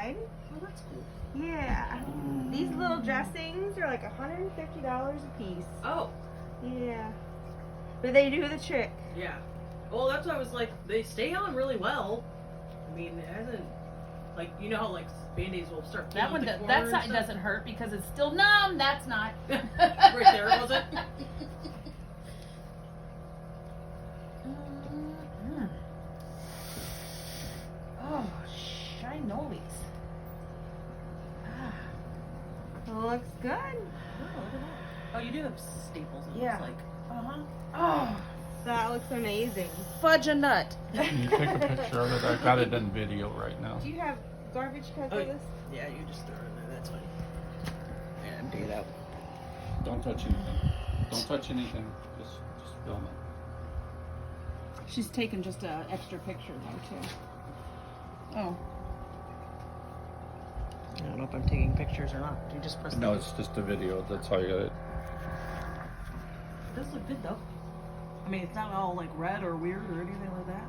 side. Oh, that's cool. Yeah. These little dressings are like $150 a piece. Oh. Yeah. But they do the trick. Yeah. Well, that's why I was like, they stay on really well. I mean, it hasn't, like, you know how, like, Band-Aids will start That one, that side doesn't hurt because it's still numb. That's not. Right there, was it? Oh, shinolis. Looks good. Oh, look at that. Oh, you do have staples, it Yeah. looks like. Uh-huh. Oh, That looks amazing. fudge a nut. Can you take a picture of it? I got it in video right now. Do you have garbage cans Oh, for this? Yeah, you just throw it in there, that's fine. Yeah, empty it out. Don't touch anything. Don't touch anything. Just film it. She's taking just an extra picture though too. Oh. I don't know if I'm taking pictures or not. Do you just press No, it's just a video. That's how you got it. It does look good though. I mean, it's not all like red or weird or anything like that.